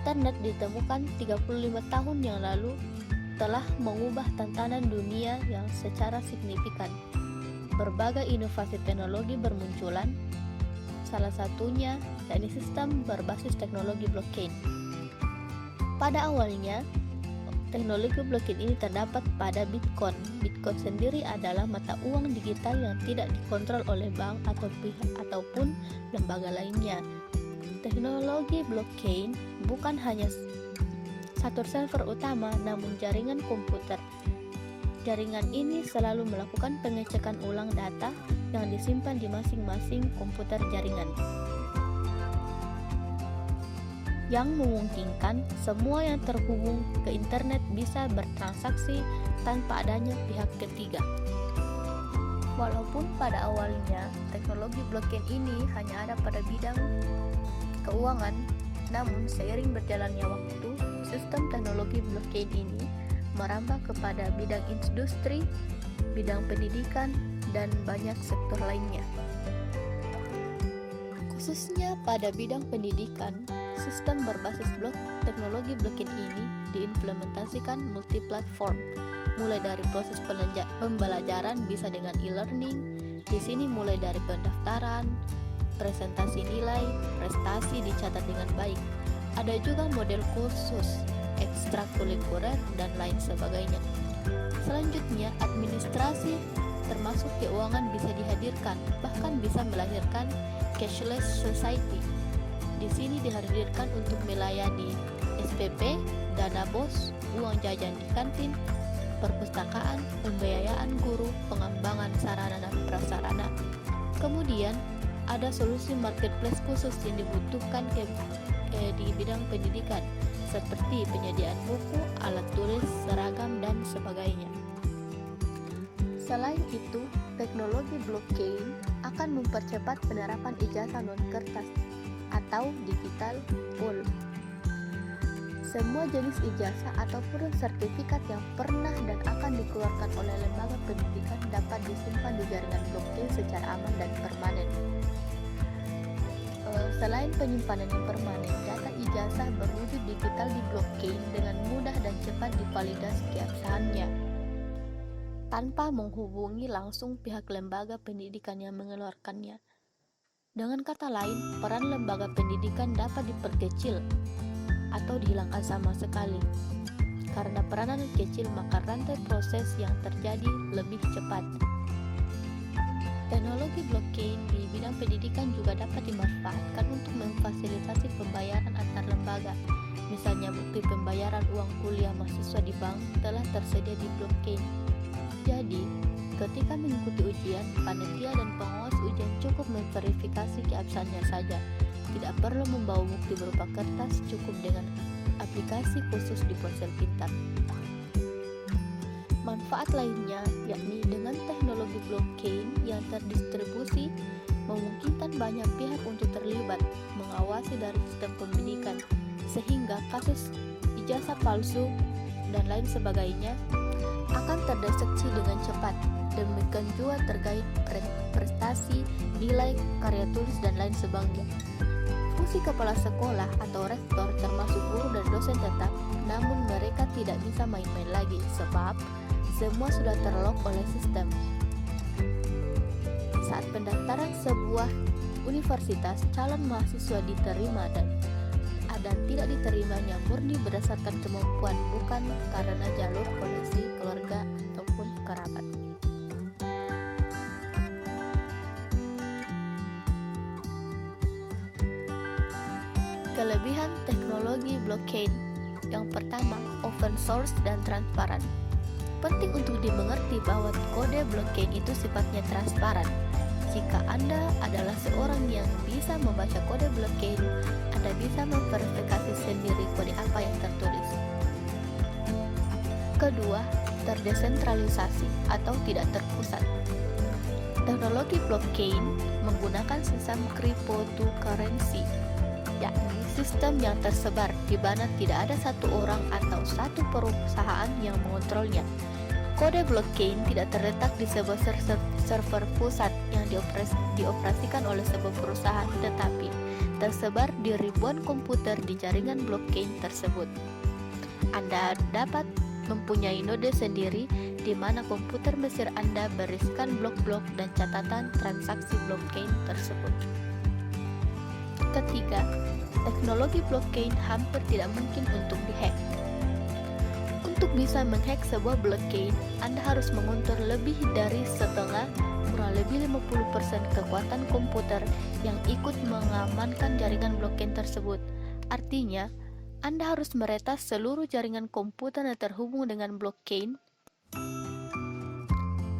Internet ditemukan 35 tahun yang lalu telah mengubah tatanan dunia yang secara signifikan. Berbagai inovasi teknologi bermunculan, salah satunya yakni sistem berbasis teknologi blockchain. Pada awalnya, teknologi blockchain ini terdapat pada Bitcoin. Bitcoin sendiri adalah mata uang digital yang tidak dikontrol oleh bank atau pihak ataupun lembaga lainnya. Teknologi blockchain bukan hanya satu server utama, namun jaringan komputer. Jaringan ini selalu melakukan pengecekan ulang data yang disimpan di masing-masing komputer jaringan, yang memungkinkan semua yang terhubung ke internet bisa bertransaksi tanpa adanya pihak ketiga. Walaupun pada awalnya teknologi blockchain ini hanya ada pada bidang keuangan, namun seiring berjalannya waktu, sistem teknologi blockchain ini merambah kepada bidang industri, bidang pendidikan, dan banyak sektor lainnya. Khususnya pada bidang pendidikan, sistem berbasis teknologi blockchain ini diimplementasikan multi-platform, mulai dari proses pembelajaran bisa dengan e-learning. Di sini mulai dari pendaftaran, presentasi nilai, prestasi dicatat dengan baik. Ada juga model khusus, ekstrakurikuler, dan lain sebagainya. Selanjutnya, administrasi termasuk keuangan bisa dihadirkan, bahkan bisa melahirkan cashless society. Di sini dihadirkan untuk melayani SPP, dana bos, uang jajan di kantin, perpustakaan, pembiayaan guru, pengembangan sarana dan prasarana. Kemudian, ada solusi marketplace khusus yang dibutuhkan di bidang pendidikan, seperti penyediaan buku, alat tulis, seragam, dan sebagainya. Selain itu, teknologi blockchain akan mempercepat penerapan ijazah non-kertas atau digital gold. Semua jenis ijazah ataupun sertifikat yang pernah dan akan dikeluarkan oleh lembaga pendidikan dapat disimpan di jaringan blockchain secara aman dan permanen. Selain penyimpanan yang permanen, data ijazah berwujud digital di blockchain dengan mudah dan cepat divalidasi keabsahannya, tanpa menghubungi langsung pihak lembaga pendidikan yang mengeluarkannya. Dengan kata lain, peran lembaga pendidikan dapat diperkecil atau dihilangkan sama sekali. Karena peranan kecil, maka rantai proses yang terjadi lebih cepat. Teknologi blockchain di bidang pendidikan juga dapat dimanfaatkan untuk memfasilitasi pembayaran antar lembaga. Misalnya, bukti pembayaran uang kuliah mahasiswa di bank telah tersedia di blockchain. Jadi, ketika mengikuti ujian, panitia dan pengawas ujian cukup memverifikasi keabsahannya saja. Tidak perlu membawa bukti berupa kertas, cukup dengan aplikasi khusus di ponsel pintar. Manfaat lainnya yakni dengan teknologi blockchain yang terdistribusi memungkinkan banyak pihak untuk terlibat mengawasi dari sistem pendidikan, sehingga kasus ijazah palsu dan lain sebagainya akan terdeteksi dengan cepat. Demikian juga terkait prestasi, nilai, karya tulis, dan lain sebagainya. Fungsi kepala sekolah atau rektor termasuk guru dan dosen tetap, namun mereka tidak bisa main-main lagi sebab semua sudah terlock oleh sistem. Saat pendaftaran sebuah universitas, calon mahasiswa diterima dan tidak diterimanya murni berdasarkan kemampuan, bukan karena jalur koneksi keluarga ataupun kerabat. Kelebihan teknologi blockchain. Yang pertama, open source dan transparan. Penting untuk dimengerti bahwa kode blockchain itu sifatnya transparan. Jika Anda adalah seorang yang bisa membaca kode blockchain, Anda bisa memverifikasi sendiri kode apa yang tertulis. Kedua, terdesentralisasi atau tidak terpusat. Teknologi blockchain menggunakan sistem cryptocurrency, yakni sistem yang tersebar di mana tidak ada satu orang atau satu perusahaan yang mengontrolnya. Kode blockchain tidak terletak di sebuah server pusat yang dioperasikan oleh sebuah perusahaan, tetapi tersebar di ribuan komputer di jaringan blockchain tersebut. Anda dapat mempunyai node sendiri di mana komputer mesin Anda berisikan blok-blok dan catatan transaksi blockchain tersebut. Ketiga, teknologi blockchain hampir tidak mungkin untuk dihack. Untuk bisa menghack sebuah blockchain, Anda harus mengontrol lebih dari setengah, kurang lebih 50% kekuatan komputer yang ikut mengamankan jaringan blockchain tersebut. Artinya, Anda harus meretas seluruh jaringan komputer yang terhubung dengan blockchain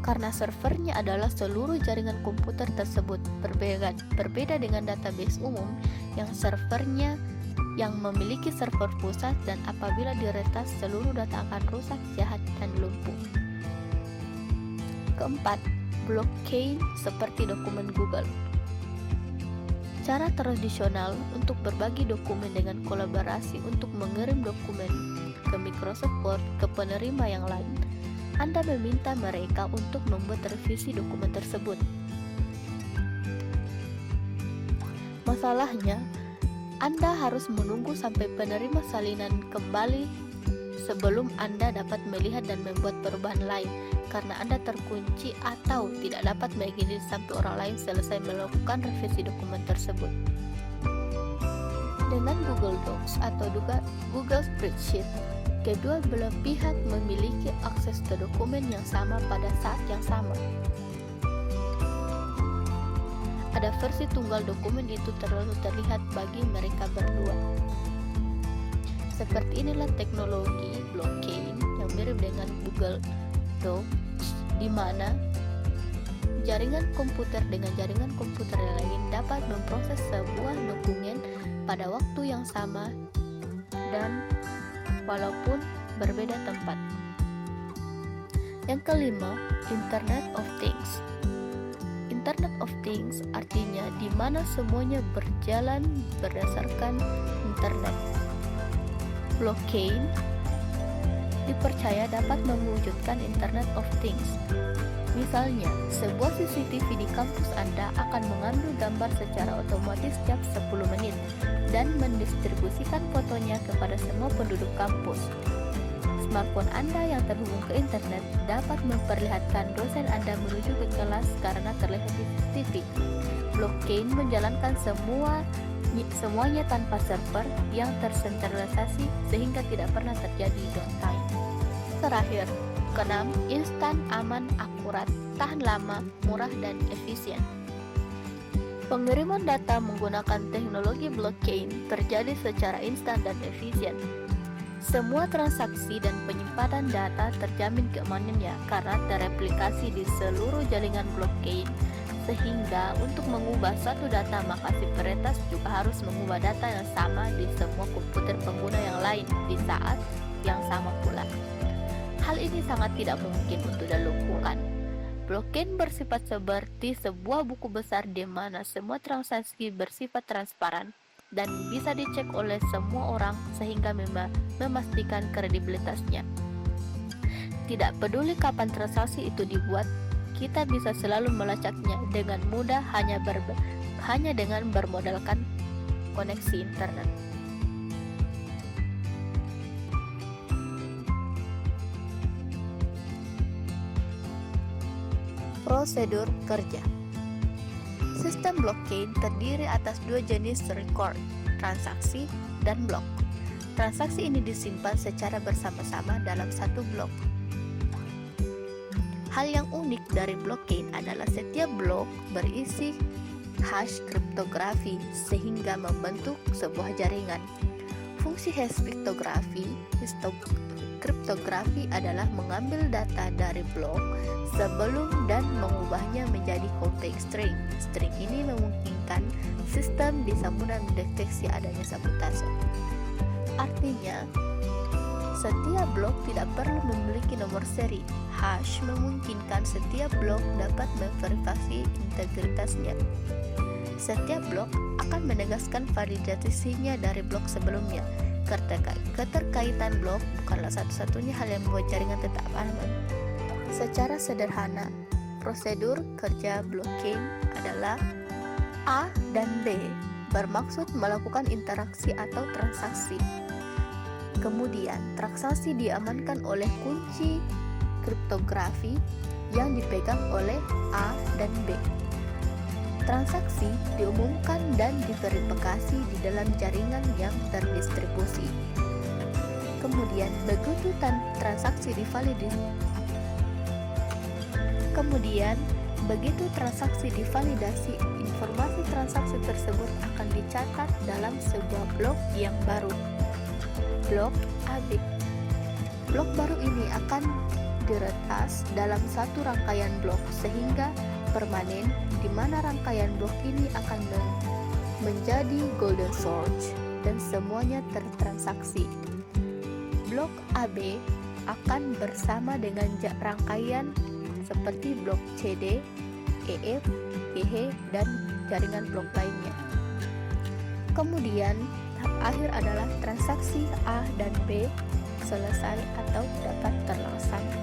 karena servernya adalah seluruh jaringan komputer tersebut. Berbeda dengan database umum yang servernya yang memiliki server pusat, dan apabila diretas seluruh data akan rusak, jahat, dan lumpuh. Keempat, blockchain seperti dokumen Google. Cara tradisional untuk berbagi dokumen dengan kolaborasi untuk mengirim dokumen ke Microsoft Word ke penerima yang lain. Anda meminta mereka untuk membuat revisi dokumen tersebut. Masalahnya, Anda harus menunggu sampai penerima salinan kembali sebelum Anda dapat melihat dan membuat perubahan lain, karena Anda terkunci atau tidak dapat mengizinkan sampai orang lain selesai melakukan revisi dokumen tersebut. Dengan Google Docs atau Google Spreadsheet, kedua belah pihak memiliki akses ke dokumen yang sama pada saat yang sama. Ada versi tunggal dokumen itu terlalu terlihat bagi mereka berdua. Seperti inilah teknologi blockchain yang mirip dengan Google Docs, di mana jaringan komputer dengan jaringan komputer lain dapat memproses sebuah dokumen pada waktu yang sama dan walaupun berbeda tempat. Yang kelima, Internet of Things. Internet of Things artinya di mana semuanya berjalan berdasarkan internet. Blockchain dipercaya dapat mewujudkan Internet of Things. Misalnya, sebuah CCTV di kampus Anda akan mengambil gambar secara otomatis setiap 10 menit dan mendistribusikan fotonya kepada semua penduduk kampus. Smartphone Anda yang terhubung ke internet dapat memperlihatkan dosen Anda menuju ke kelas karena terlihat di CCTV. Blockchain menjalankan semuanya tanpa server yang tersentralisasi sehingga tidak pernah terjadi downtime. Terakhir, keenam, instan, aman, akurat, tahan lama, murah, dan efisien. Pengiriman data menggunakan teknologi blockchain terjadi secara instan dan efisien. Semua transaksi dan penyimpanan data terjamin keamanannya karena tereplikasi di seluruh jaringan blockchain, sehingga untuk mengubah suatu data maka si peretas juga harus mengubah data yang sama di semua komputer pengguna yang lain di saat yang sama pula. Hal ini sangat tidak mungkin untuk dilakukan. Blockchain bersifat seperti sebuah buku besar di mana semua transaksi bersifat transparan dan bisa dicek oleh semua orang sehingga memastikan kredibilitasnya. Tidak peduli kapan transaksi itu dibuat, kita bisa selalu melacaknya dengan mudah hanya dengan bermodalkan koneksi internet. Prosedur kerja. Sistem blockchain terdiri atas dua jenis record, transaksi dan blok. Transaksi ini disimpan secara bersama-sama dalam satu blok. Hal yang unik dari blockchain adalah setiap blok berisi hash kriptografi sehingga membentuk sebuah jaringan. Fungsi hash kriptografi adalah mengambil data dari blok sebelum dan mengubahnya menjadi context string. String ini memungkinkan sistem bisa mudah mendeteksi adanya sabotase. Artinya, setiap blok tidak perlu memiliki nomor seri. Hash memungkinkan setiap blok dapat memverifikasi integritasnya. Setiap blok akan menegaskan validasinya dari blok sebelumnya. Keterkaitan blok bukanlah satu-satunya hal yang membuat jaringan tetap aman. Secara sederhana, prosedur kerja blockchain adalah A dan B bermaksud melakukan interaksi atau transaksi. Kemudian, transaksi diamankan oleh kunci kriptografi yang dipegang oleh A dan B. Transaksi diumumkan dan diverifikasi di dalam jaringan yang terdistribusi. Kemudian, begitu transaksi divalidasi, informasi transaksi tersebut akan dicatat dalam sebuah blok yang baru, blok AB. Blok baru ini akan diretas dalam satu rangkaian blok sehingga permanen, di mana rangkaian blok ini akan menjadi golden source dan semuanya tertransaksi. Blok AB akan bersama dengan rangkaian seperti blok CD, EF, EH, dan jaringan blok lainnya. Kemudian, tahap akhir adalah transaksi A dan B selesai atau dapat terlaksana.